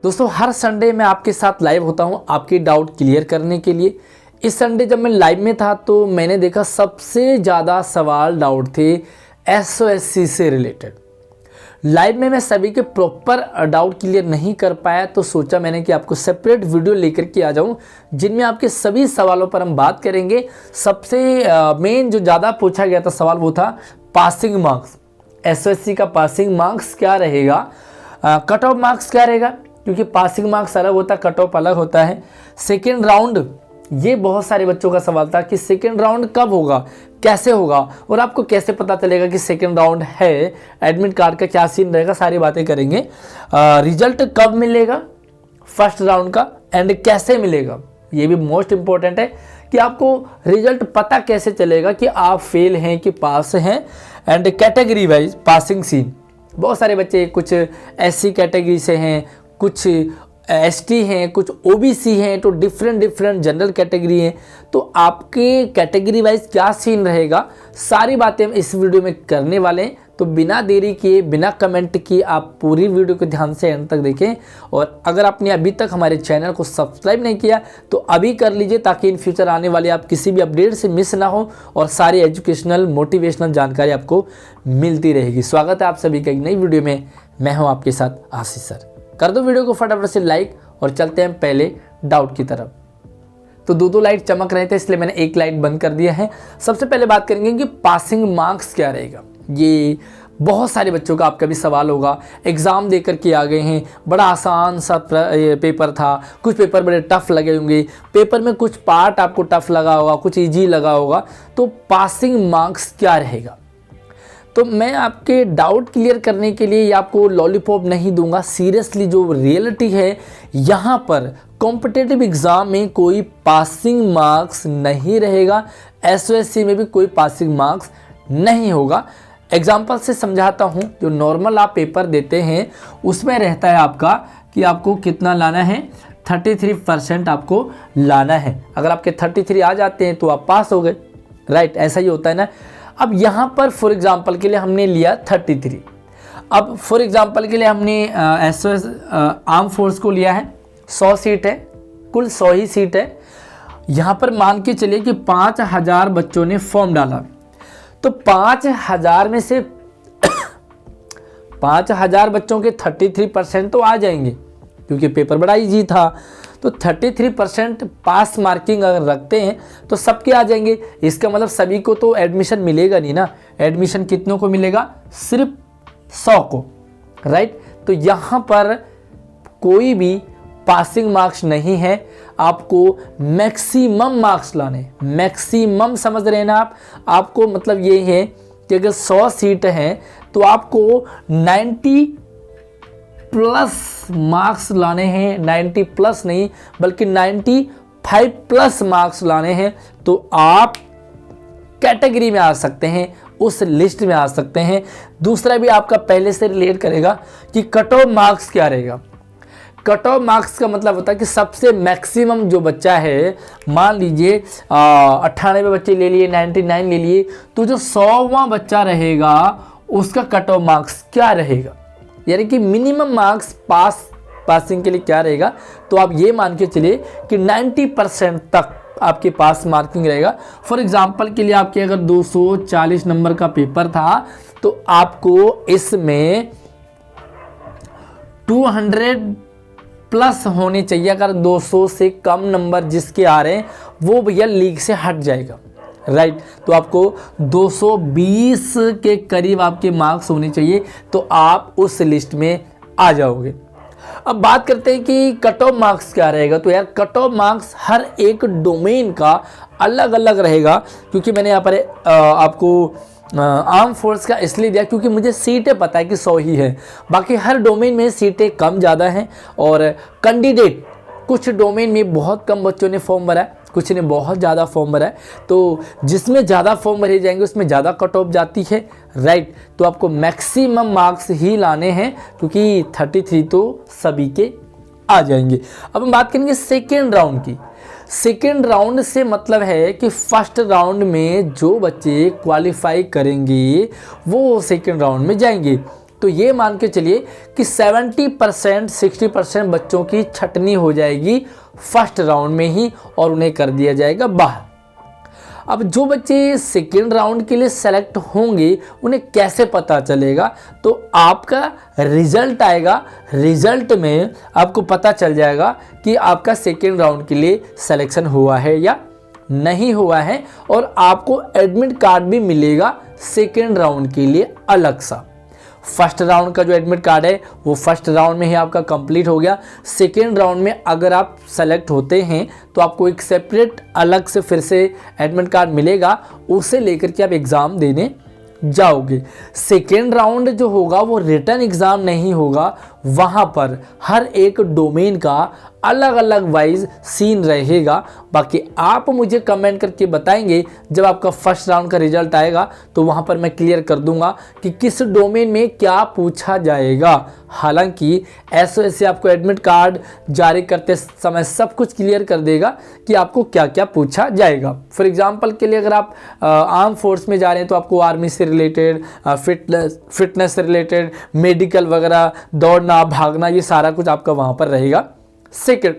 दोस्तों हर संडे मैं आपके साथ लाइव होता हूं आपके डाउट क्लियर करने के लिए। इस संडे जब मैं लाइव में था तो मैंने देखा सबसे ज़्यादा सवाल डाउट थे एसओएससी से रिलेटेड। लाइव में मैं सभी के प्रॉपर डाउट क्लियर नहीं कर पाया तो सोचा मैंने कि आपको सेपरेट वीडियो लेकर के आ जाऊं जिनमें आपके सभी सवालों पर हम बात करेंगे। सबसे मेन जो ज़्यादा पूछा गया था सवाल वो था पासिंग मार्क्स। एसओएससी का पासिंग मार्क्स क्या रहेगा, कट ऑफ मार्क्स क्या रहेगा, क्योंकि पासिंग मार्क्स अलग होता है, कट ऑफ अलग होता है। सेकेंड राउंड, ये बहुत सारे बच्चों का सवाल था कि सेकेंड राउंड कब होगा, कैसे होगा और आपको कैसे पता चलेगा कि सेकेंड राउंड है, एडमिट कार्ड का क्या सीन रहेगा, सारी बातें करेंगे। रिजल्ट कब मिलेगा फर्स्ट राउंड का एंड कैसे मिलेगा, ये भी मोस्ट इंपॉर्टेंट है कि आपको रिजल्ट पता कैसे चलेगा कि आप फेल हैं कि पास हैं। And category wise passing scene, बहुत सारे बच्चे कुछ एससी कैटेगरी से हैं, कुछ एसटी हैं, कुछ ओबीसी हैं, तो डिफरेंट जनरल कैटेगरी हैं। तो आपके कैटेगरी वाइज क्या सीन रहेगा, सारी बातें हम इस वीडियो में करने वाले हैं। तो बिना देरी किए, बिना कमेंट किए आप पूरी वीडियो को ध्यान से एंड तक देखें। और अगर आपने अभी तक हमारे चैनल को सब्सक्राइब नहीं किया तो अभी कर लीजिए, ताकि इन फ्यूचर आने वाले आप किसी भी अपडेट से मिस ना हो और सारी एजुकेशनल मोटिवेशनल जानकारी आपको मिलती रहेगी। स्वागत है आप सभी का एक नई वीडियो में। मैं हूँ आपके साथ आशीष सर। कर दो वीडियो को फटाफट से लाइक और चलते हैं पहले डाउट की तरफ। तो दो लाइट चमक रहे थे इसलिए मैंने एक लाइट बंद कर दिया है। सबसे पहले बात करेंगे कि पासिंग मार्क्स क्या रहेगा। ये बहुत सारे बच्चों का आपका भी सवाल होगा, एग्ज़ाम देकर के आ गए हैं, बड़ा आसान सा पेपर था, कुछ पेपर बड़े टफ लगे होंगे, पेपर में कुछ पार्ट आपको टफ लगा होगा, कुछ इजी लगा होगा। तो पासिंग मार्क्स क्या रहेगा, तो मैं आपके डाउट क्लियर करने के लिए आपको लॉलीपॉप नहीं दूंगा। सीरियसली जो रियलिटी है, यहाँ पर कॉम्पिटिटिव एग्ज़ाम में कोई पासिंग मार्क्स नहीं रहेगा, एसओएससी में भी कोई पासिंग मार्क्स नहीं होगा। एग्जाम्पल से समझाता हूँ। जो नॉर्मल आप पेपर देते हैं उसमें रहता है आपका कि आपको कितना लाना है, 33% आपको लाना है। अगर आपके 33 आ जाते हैं तो आप पास हो गए, राइट, ऐसा ही होता है ना। अब यहाँ पर फॉर एग्जांपल के लिए हमने लिया 33। अब फॉर एग्जांपल के लिए हमने एसओएस आर्म फोर्स को लिया है, 100 सीट है, कुल 100 ही सीट है। यहाँ पर मान के चलिए कि 5000 बच्चों ने फॉर्म डाला, तो 5000 में से 5000 बच्चों के 33% तो आ जाएंगे क्योंकि पेपर बड़ा इजी था। तो 33% पास मार्किंग अगर रखते हैं तो सबके आ जाएंगे। इसका मतलब सभी को तो एडमिशन मिलेगा नहीं ना, एडमिशन कितनों को मिलेगा, सिर्फ 100 को, राइट। तो यहाँ पर कोई भी पासिंग मार्क्स नहीं है, आपको मैक्सिमम मार्क्स लाने। मैक्सिमम समझ रहे हैं ना आप, आपको मतलब ये है कि अगर 100 सीट हैं तो आपको 90 प्लस मार्क्स लाने हैं, 90 प्लस नहीं बल्कि 95 प्लस मार्क्स लाने हैं, तो आप कैटेगरी में आ सकते हैं, उस लिस्ट में आ सकते हैं। दूसरा भी आपका पहले से रिलेट करेगा कि कट ऑफ मार्क्स क्या रहेगा। कट ऑफ मार्क्स का मतलब होता है कि सबसे मैक्सिमम जो बच्चा है, मान लीजिए 98 बच्चे ले लिए, 99 ले लिए, तो जो 100वां बच्चा रहेगा उसका कट ऑफ मार्क्स क्या रहेगा, यानी कि मिनिमम मार्क्स पासिंग के लिए क्या रहेगा। तो आप ये मान के चलिए कि 90% तक आपके पास मार्किंग रहेगा। फॉर एग्जांपल के लिए आपके अगर 240 नंबर का पेपर था तो आपको इसमें 200 प्लस होने चाहिए। अगर 200 से कम नंबर जिसके आ रहे हैं वो भैया लीग से हट जाएगा, राइट। तो आपको 220 के करीब आपके मार्क्स होने चाहिए, तो आप उस लिस्ट में आ जाओगे। अब बात करते हैं कि कट ऑफ मार्क्स क्या रहेगा। तो यार कट ऑफ मार्क्स हर एक डोमेन का अलग अलग रहेगा, क्योंकि मैंने यहाँ पर आपको आर्म फोर्स का इसलिए दिया क्योंकि मुझे सीटें पता है कि 100 ही है, बाकी हर डोमेन में सीटें कम ज़्यादा हैं। और कैंडिडेट कुछ डोमेन में बहुत कम बच्चों ने फॉर्म भरा है, कुछ ने बहुत ज़्यादा फॉर्म भरा है, तो जिसमें ज़्यादा फॉर्म भरे जाएंगे उसमें ज़्यादा कट ऑफ जाती है, राइट। तो आपको मैक्सिमम मार्क्स ही लाने हैं क्योंकि 33 तो सभी के आ जाएंगे। अब हम बात करेंगे सेकेंड राउंड की। सेकेंड राउंड से मतलब है कि फर्स्ट राउंड में जो बच्चे क्वालिफाई करेंगे वो सेकेंड राउंड में जाएंगे। तो ये मान के चलिए कि 70% 60% बच्चों की छटनी हो जाएगी फर्स्ट राउंड में ही और उन्हें कर दिया जाएगा बाहर। अब जो बच्चे सेकेंड राउंड के लिए सेलेक्ट होंगे उन्हें कैसे पता चलेगा? तो आपका रिजल्ट आएगा, रिजल्ट में आपको पता चल जाएगा कि आपका सेकेंड राउंड के लिए सिलेक्शन हुआ है या नहीं हुआ है, और आपको एडमिट कार्ड भी मिलेगा सेकेंड राउंड के लिए अलग सा। फर्स्ट राउंड का जो एडमिट कार्ड है वो फर्स्ट राउंड में ही आपका कंप्लीट हो गया। सेकेंड राउंड में अगर आप सेलेक्ट होते हैं तो आपको एक सेपरेट अलग से फिर से एडमिट कार्ड मिलेगा, उसे लेकर के आप एग्ज़ाम देने जाओगे। सेकेंड राउंड जो होगा वो रिटन एग्ज़ाम नहीं होगा, वहाँ पर हर एक डोमेन का अलग अलग वाइज सीन रहेगा। बाकी आप मुझे कमेंट करके बताएंगे जब आपका फर्स्ट राउंड का रिजल्ट आएगा, तो वहाँ पर मैं क्लियर कर दूंगा कि किस डोमेन में क्या पूछा जाएगा। हालांकि एसओएससी आपको एडमिट कार्ड जारी करते समय सब कुछ क्लियर कर देगा कि आपको क्या क्या पूछा जाएगा। फॉर एग्जांपल के लिए अगर आप आर्म फोर्स में जा रहे हैं तो आपको आर्मी से रिलेटेड, फिटनेस से रिलेटेड, मेडिकल वगैरह, दौड़ना, भागना, ये सारा कुछ आपका वहाँ पर रहेगा सेकेंड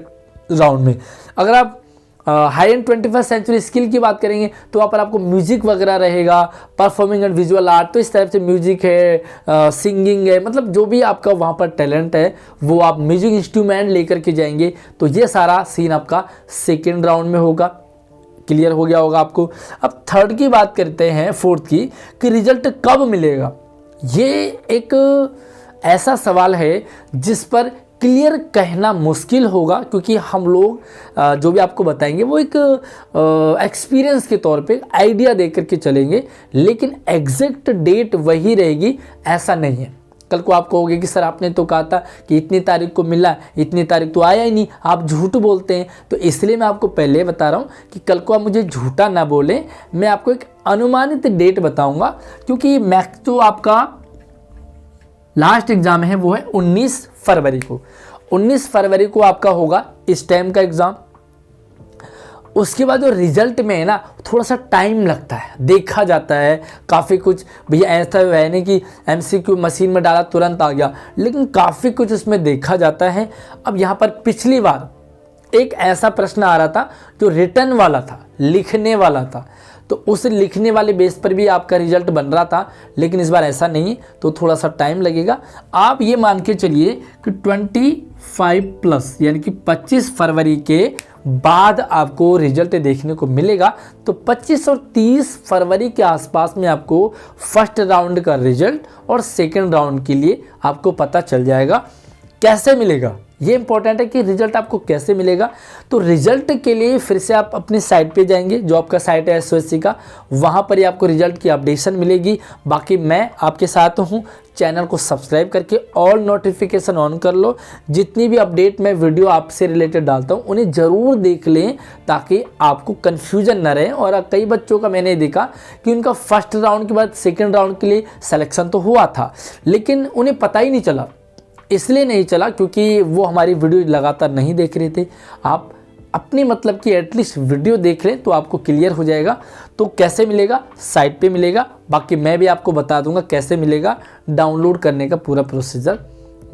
राउंड में। अगर आप high and 21st century skill की बात करेंगे तो वहाँ पर आपको म्यूजिक वगैरह रहेगा, परफॉर्मिंग एंड विजुअल आर्ट, तो इस तरह से म्यूजिक है, सिंगिंग है, मतलब जो भी आपका वहाँ पर टैलेंट है वो आप म्यूजिक इंस्ट्रूमेंट लेकर के जाएंगे। तो ये सारा सीन आपका सेकेंड राउंड में होगा। क्लियर हो गया होगा आपको। अब थर्ड की बात करते हैं, फोर्थ की, कि रिजल्ट कब मिलेगा। ये एक ऐसा सवाल है जिस पर क्लियर कहना मुश्किल होगा, क्योंकि हम लोग जो भी आपको बताएंगे वो एक एक्सपीरियंस के तौर पे आइडिया दे करके चलेंगे, लेकिन एग्जैक्ट डेट वही रहेगी ऐसा नहीं है। कल को आप कहोगे कि सर आपने तो कहा था कि इतनी तारीख को मिला, इतनी तारीख तो आया ही नहीं, आप झूठ बोलते हैं। तो इसलिए मैं आपको पहले बता रहा हूँ कि कल को आप मुझे झूठा ना बोलें, मैं आपको एक अनुमानित डेट बताऊँगा, क्योंकि मैक्स जो आपका लास्ट एग्ज़ाम है वो है 19 फरवरी को। 19 फरवरी को आपका होगा इस टाइम का एग्ज़ाम। उसके बाद जो रिजल्ट में है ना, थोड़ा सा टाइम लगता है, देखा जाता है काफ़ी कुछ। भैया ऐसा है नहीं कि MCQ मशीन में डाला तुरंत आ गया, लेकिन काफ़ी कुछ उसमें देखा जाता है। अब यहाँ पर पिछली बार एक ऐसा प्रश्न आ रहा था जो रिटन वाला था, लिखने वाला था, तो उस लिखने वाले बेस पर भी आपका रिजल्ट बन रहा था, लेकिन इस बार ऐसा नहीं है, तो थोड़ा सा टाइम लगेगा। आप ये मान के चलिए कि 25+ यानी कि 25 फरवरी के बाद आपको रिजल्ट देखने को मिलेगा। तो 25 और 30 फरवरी के आसपास में आपको फर्स्ट राउंड का रिजल्ट और सेकेंड राउंड के लिए आपको पता चल जाएगा। कैसे मिलेगा ये इंपॉर्टेंट है कि रिजल्ट आपको कैसे मिलेगा। तो रिजल्ट के लिए फिर से आप अपनी साइट पे जाएंगे, जो आपका साइट है एसओएससी का, वहाँ पर ही आपको रिजल्ट की अपडेशन मिलेगी। बाकी मैं आपके साथ हूँ, चैनल को सब्सक्राइब करके ऑल नोटिफिकेशन ऑन कर लो। जितनी भी अपडेट मैं वीडियो आपसे रिलेटेड डालता हूँ उन्हें ज़रूर देख लें, ताकि आपको कन्फ्यूजन न रहे। और कई बच्चों का मैंने देखा कि उनका फर्स्ट राउंड के बाद सेकेंड राउंड के लिए सिलेक्शन तो हुआ था, लेकिन उन्हें पता ही नहीं चला। इसलिए नहीं चला क्योंकि वो हमारी वीडियो लगातार नहीं देख रहे थे। आप अपनी मतलब कि एटलीस्ट वीडियो देख लें तो आपको क्लियर हो जाएगा। तो कैसे मिलेगा, साइट पे मिलेगा। बाकी मैं भी आपको बता दूंगा कैसे मिलेगा, डाउनलोड करने का पूरा प्रोसीजर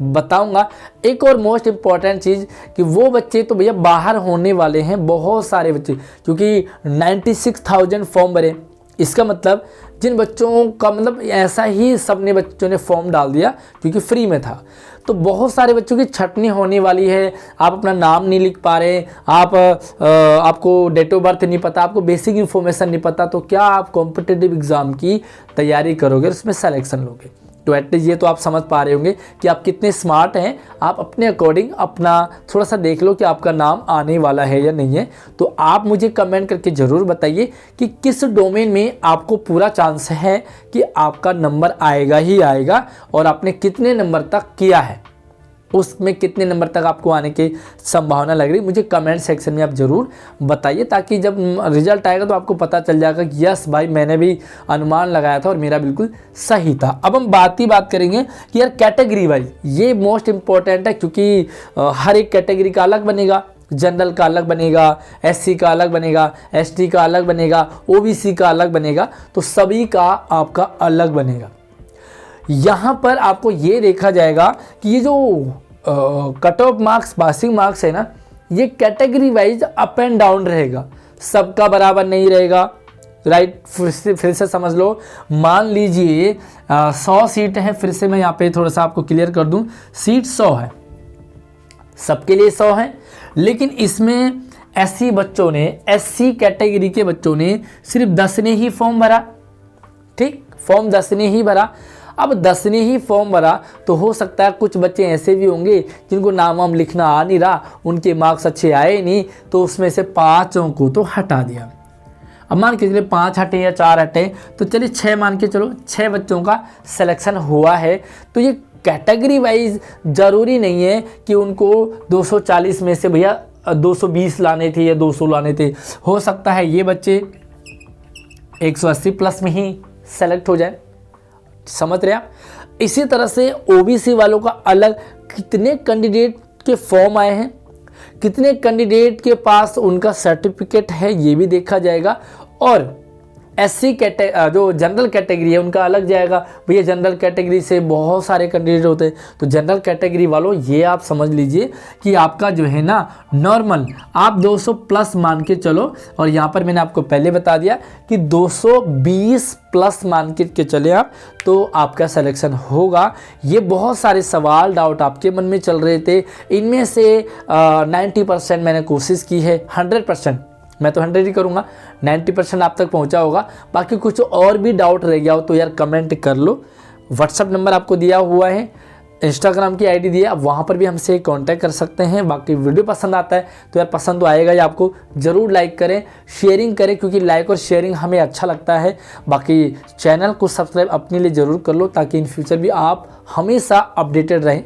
बताऊंगा। एक और मोस्ट इम्पॉर्टेंट चीज़ कि वो बच्चे तो भैया बाहर होने वाले हैं, बहुत सारे बच्चे, क्योंकि 96,000 फॉर्म भरे। इसका मतलब जिन बच्चों का मतलब ऐसा ही सबने बच्चों ने फॉर्म डाल दिया क्योंकि फ्री में था, तो बहुत सारे बच्चों की छटनी होने वाली है। आप अपना नाम नहीं लिख पा रहे, आपको डेट ऑफ बर्थ नहीं पता, आपको बेसिक इन्फॉर्मेशन नहीं पता, तो क्या आप कॉम्पिटिटिव एग्ज़ाम की तैयारी करोगे, उसमें सिलेक्शन लोगे। तो एटलीस्ट ये तो आप समझ पा रहे होंगे कि आप कितने स्मार्ट हैं। आप अपने अकॉर्डिंग अपना थोड़ा सा देख लो कि आपका नाम आने वाला है या नहीं है। तो आप मुझे कमेंट करके ज़रूर बताइए कि किस डोमेन में आपको पूरा चांस है कि आपका नंबर आएगा ही आएगा, और आपने कितने नंबर तक किया है, उसमें कितने नंबर तक आपको आने की संभावना लग रही, मुझे कमेंट सेक्शन में आप ज़रूर बताइए, ताकि जब रिजल्ट आएगा तो आपको पता चल जाएगा कि यस भाई मैंने भी अनुमान लगाया था और मेरा बिल्कुल सही था। अब हम बात करेंगे कि यार कैटेगरी वाइज, ये मोस्ट इम्पॉर्टेंट है, क्योंकि हर एक कैटेगरी का अलग बनेगा। जनरल का अलग बनेगा, SC का अलग बनेगा, ST का अलग बनेगा, OBC का अलग बनेगा, तो सभी का आपका अलग बनेगा। यहाँ पर आपको ये देखा जाएगा कि ये जो cut off marks, passing marks है ना, ये category wise up and down रहेगा, सबका बराबर नहीं रहेगा। राइट, फिर से समझ लो। मान लीजिए 100 सीट है, फिर से मैं यहाँ पे थोड़ा सा आपको क्लियर कर दूं, सीट 100 है, सबके लिए 100 है, लेकिन इसमें एससी बच्चों ने, एससी कैटेगरी के बच्चों ने सिर्फ 10 ने ही फॉर्म भरा। ठीक, फॉर्म 10 ने ही भरा। अब 10 ने ही फॉर्म भरा तो हो सकता है कुछ बच्चे ऐसे भी होंगे जिनको नाम वाम लिखना आ नहीं रहा, उनके मार्क्स अच्छे आए नहीं, तो उसमें से 5 को तो हटा दिया। अब मान के चलिए 5 हटे या 4 हटे, तो चलिए 6 मान के चलो, 6 बच्चों का सिलेक्शन हुआ है। तो ये कैटेगरी वाइज ज़रूरी नहीं है कि उनको 240 में से भैया 220 लाने थे या 200 लाने थे। हो सकता है ये बच्चे 180 प्लस में ही सेलेक्ट हो जाए। समझ रहे आप? इसी तरह से ओबीसी वालों का अलग, कितने कैंडिडेट के फॉर्म आए हैं, कितने कैंडिडेट के पास उनका सर्टिफिकेट है, ये भी देखा जाएगा। और एससी जो जनरल कैटेगरी है उनका अलग जाएगा। भैया जनरल कैटेगरी से बहुत सारे कैंडिडेट होते हैं, तो जनरल कैटेगरी वालों ये आप समझ लीजिए कि आपका जो है ना नॉर्मल, आप 200 प्लस मान के चलो। और यहाँ पर मैंने आपको पहले बता दिया कि 220 प्लस मान के चले आप, तो आपका सिलेक्शन होगा। ये बहुत सारे सवाल डाउट आपके मन में चल रहे थे, इनमें से 90% मैंने कोशिश की है, 100% मैं तो 100 ही करूँगा, 90% आप तक पहुँचा होगा। बाकी कुछ और भी डाउट रह गया हो तो यार कमेंट कर लो। व्हाट्सअप नंबर आपको दिया हुआ है, इंस्टाग्राम की आईडी दी है, आप वहाँ पर भी हमसे कांटेक्ट कर सकते हैं। बाकी वीडियो पसंद आता है तो यार पसंद तो आएगा ही आपको, ज़रूर लाइक करें, शेयरिंग करें, क्योंकि लाइक और शेयरिंग हमें अच्छा लगता है। बाकी चैनल को सब्सक्राइब अपने लिए ज़रूर कर लो, ताकि इन फ्यूचर भी आप हमेशा अपडेटेड रहें।